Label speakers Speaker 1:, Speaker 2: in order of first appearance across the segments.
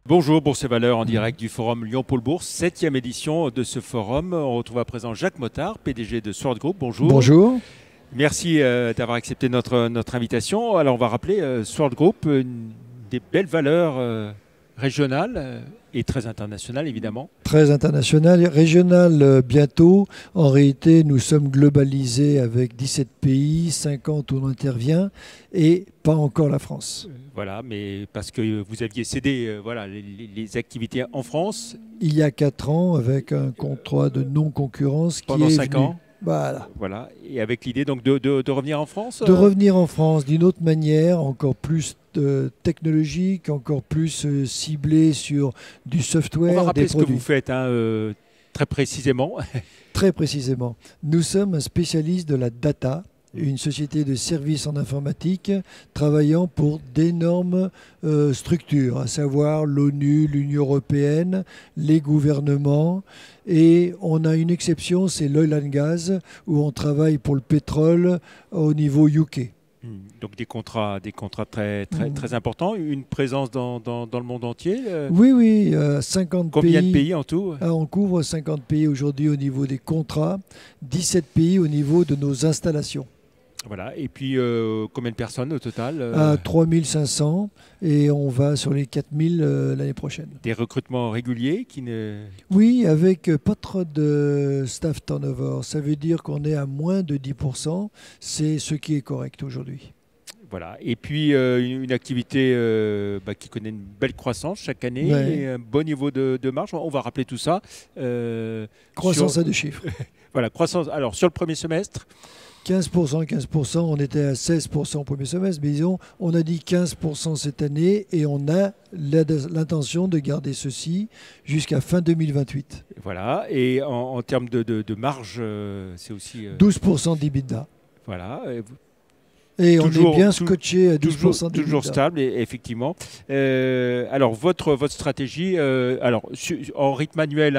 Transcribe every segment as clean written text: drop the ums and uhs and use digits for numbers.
Speaker 1: Bonjour, Bourse et Valeurs en direct du forum Lyon-Pôle Bourse, 7e édition de ce forum. On retrouve à présent Jacques Mottard, PDG de Sword Group. Bonjour.
Speaker 2: Bonjour.
Speaker 1: Merci d'avoir accepté notre invitation. Alors on va rappeler Sword Group, des belles valeurs régionales et très internationales évidemment.
Speaker 2: Très international, régional bientôt. En réalité, nous sommes globalisés avec 17 pays, 50 où on intervient et pas encore la France.
Speaker 1: Voilà, mais parce que vous aviez cédé les activités en France.
Speaker 2: Il y a 4 ans avec un contrat de non-concurrence qui
Speaker 1: Pendant
Speaker 2: est
Speaker 1: 5
Speaker 2: venu.
Speaker 1: ans.
Speaker 2: Voilà.
Speaker 1: Et avec l'idée donc de revenir en France.
Speaker 2: De revenir en France d'une autre manière, encore plus technologique, encore plus ciblé sur du software,
Speaker 1: On va rappeler
Speaker 2: des
Speaker 1: ce que
Speaker 2: produits.
Speaker 1: vous faites très précisément.
Speaker 2: Très précisément, nous sommes un spécialiste de la data, une société de services en informatique travaillant pour d'énormes structures, à savoir l'ONU, l'Union européenne, les gouvernements. Et on a une exception, c'est l'oil and gas, où on travaille pour le pétrole au niveau UK.
Speaker 1: Donc des contrats très importants, une présence dans le monde entier.
Speaker 2: Oui, 50
Speaker 1: Combien
Speaker 2: pays.
Speaker 1: de pays en tout?
Speaker 2: On couvre 50 pays aujourd'hui au niveau des contrats, 17 pays au niveau de nos installations.
Speaker 1: Voilà. Et puis combien de personnes au total?
Speaker 2: À 3500 et on va sur les 4000 l'année prochaine.
Speaker 1: Des recrutements réguliers qui ne...
Speaker 2: Oui, avec pas trop de staff turnover. Ça veut dire qu'on est à moins de 10%. C'est ce qui est correct aujourd'hui.
Speaker 1: Voilà. Et puis une activité qui connaît une belle croissance chaque année,
Speaker 2: Ouais.
Speaker 1: et un bon niveau de marge. On va rappeler tout ça.
Speaker 2: Croissance à deux chiffres.
Speaker 1: Voilà, croissance. Alors sur le premier semestre.
Speaker 2: 15%, on était à 16% au premier semestre, mais disons, on a dit 15% cette année et on a l'intention de garder ceci jusqu'à fin 2028.
Speaker 1: Voilà. Et en termes de marge, c'est aussi...
Speaker 2: 12% d'EBITDA.
Speaker 1: Voilà.
Speaker 2: Et
Speaker 1: Toujours-
Speaker 2: on est bien scotché à 12% d'EBITDA.
Speaker 1: toujours stable, effectivement. Alors, votre stratégie, en rythme annuel,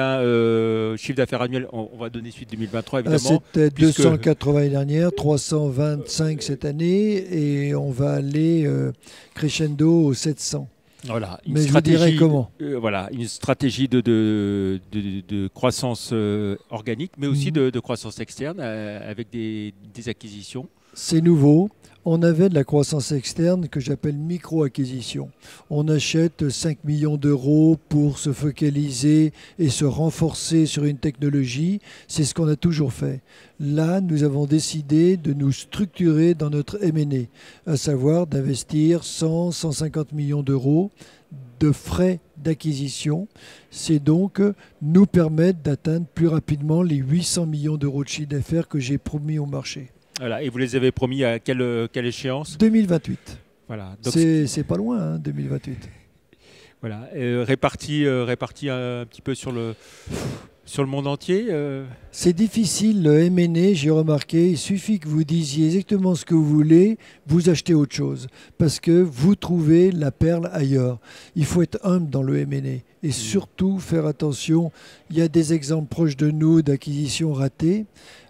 Speaker 1: chiffre d'affaires annuel, on va donner suite 2023, évidemment.
Speaker 2: C'était
Speaker 1: puisque-
Speaker 2: 280 l'année dernière, 325 cette année et on va aller crescendo aux 700.
Speaker 1: Voilà, une
Speaker 2: Mais je vous dirai comment.
Speaker 1: Voilà, une stratégie de croissance organique, mais aussi de croissance externe avec des acquisitions.
Speaker 2: C'est nouveau. On avait de la croissance externe que j'appelle micro-acquisition. On achète 5 millions d'euros pour se focaliser et se renforcer sur une technologie. C'est ce qu'on a toujours fait. Là, nous avons décidé de nous structurer dans notre M&A, à savoir d'investir 100-150 millions d'euros de frais d'acquisition. C'est donc nous permettre d'atteindre plus rapidement les 800 millions d'euros de chiffre d'affaires que j'ai promis au marché.
Speaker 1: Voilà, et vous les avez promis à quelle échéance?
Speaker 2: 2028.
Speaker 1: Voilà, donc
Speaker 2: C'est pas loin, hein, 2028.
Speaker 1: voilà, réparti un petit peu sur le monde entier.
Speaker 2: C'est difficile, le M&A, j'ai remarqué. Il suffit que vous disiez exactement ce que vous voulez, vous achetez autre chose. Parce que vous trouvez la perle ailleurs. Il faut être humble dans le M&A. Et surtout faire attention. Il y a des exemples proches de nous d'acquisitions ratées.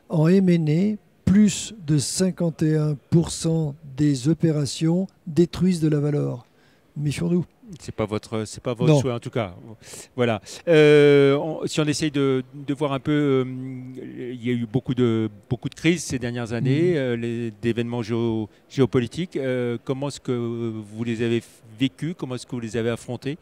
Speaker 2: En M&A, plus de 51% des opérations détruisent de la valeur. Méfions-nous.
Speaker 1: C'est pas votre
Speaker 2: Non.
Speaker 1: souhait en tout cas. Voilà. Si on essaye de voir un peu, il y a eu beaucoup de crises ces dernières années, d'événements géopolitiques. Comment est-ce que vous les avez vécus? Comment est-ce que vous les avez affrontés?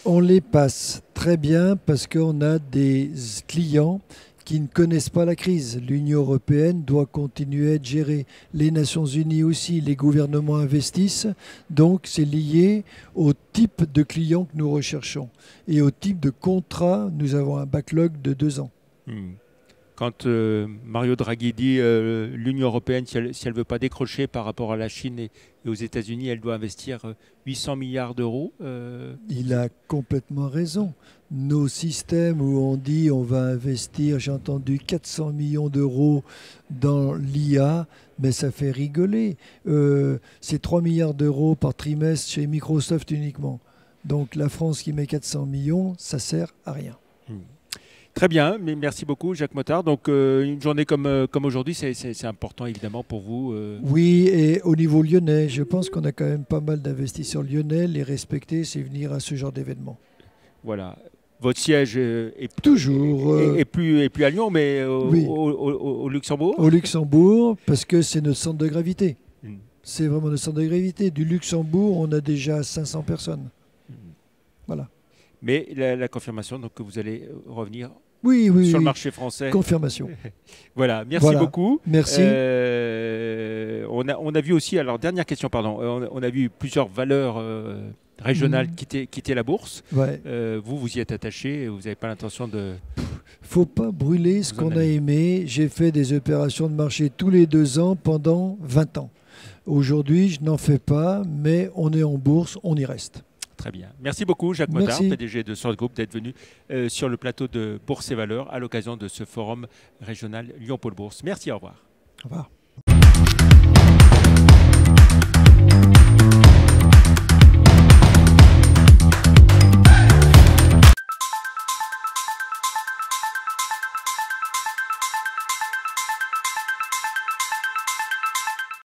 Speaker 2: On les passe très bien parce qu'on a des clients qui ne connaissent pas la crise. L'Union européenne doit continuer à être gérée. Les Nations unies aussi, les gouvernements investissent. Donc c'est lié au type de clients que nous recherchons. Et au type de contrat, nous avons un backlog de 2 ans.
Speaker 1: Quand Mario Draghi dit l'Union européenne, si elle ne veut pas décrocher par rapport à la Chine et aux États-Unis, elle doit investir 800 milliards d'euros.
Speaker 2: Il a complètement raison. Nos systèmes où on dit on va investir, j'ai entendu 400 millions d'euros dans l'IA, mais ça fait rigoler. C'est 3 milliards d'euros par trimestre chez Microsoft uniquement. Donc la France qui met 400 millions, ça sert à rien.
Speaker 1: Très bien, mais merci beaucoup Jacques Mottard. Donc une journée comme aujourd'hui, c'est important évidemment pour vous.
Speaker 2: Oui, et au niveau lyonnais, je pense qu'on a quand même pas mal d'investisseurs lyonnais. Les respecter, c'est venir à ce genre d'événement.
Speaker 1: Voilà. Votre siège
Speaker 2: Toujours
Speaker 1: est plus à Lyon, mais
Speaker 2: oui.
Speaker 1: Au Luxembourg.
Speaker 2: Au Luxembourg, parce que c'est notre centre de gravité.
Speaker 1: Mm.
Speaker 2: C'est vraiment notre centre de gravité. Du Luxembourg, on a déjà 500 personnes.
Speaker 1: Mm.
Speaker 2: Voilà.
Speaker 1: Mais la confirmation, donc, que vous allez revenir
Speaker 2: Oui, oui,
Speaker 1: sur le
Speaker 2: oui.
Speaker 1: marché français.
Speaker 2: Confirmation.
Speaker 1: Voilà, merci
Speaker 2: Voilà.
Speaker 1: beaucoup.
Speaker 2: Merci.
Speaker 1: On a vu aussi, alors dernière question, pardon, on a vu plusieurs valeurs régionales quitter la bourse.
Speaker 2: Ouais.
Speaker 1: Vous y êtes attaché, vous n'avez pas l'intention de...
Speaker 2: Faut pas brûler ce
Speaker 1: Vous en
Speaker 2: qu'on a
Speaker 1: avez.
Speaker 2: aimé. J'ai fait des opérations de marché tous les 2 ans pendant 20 ans. Aujourd'hui, je n'en fais pas, mais on est en bourse, on y reste.
Speaker 1: Très bien. Merci beaucoup, Jacques Mottard,
Speaker 2: Merci.
Speaker 1: PDG de Source Group, d'être venu sur le plateau de Bourse et Valeurs à l'occasion de ce forum régional Lyon Pôle Bourse. Merci, au revoir.
Speaker 2: Au revoir.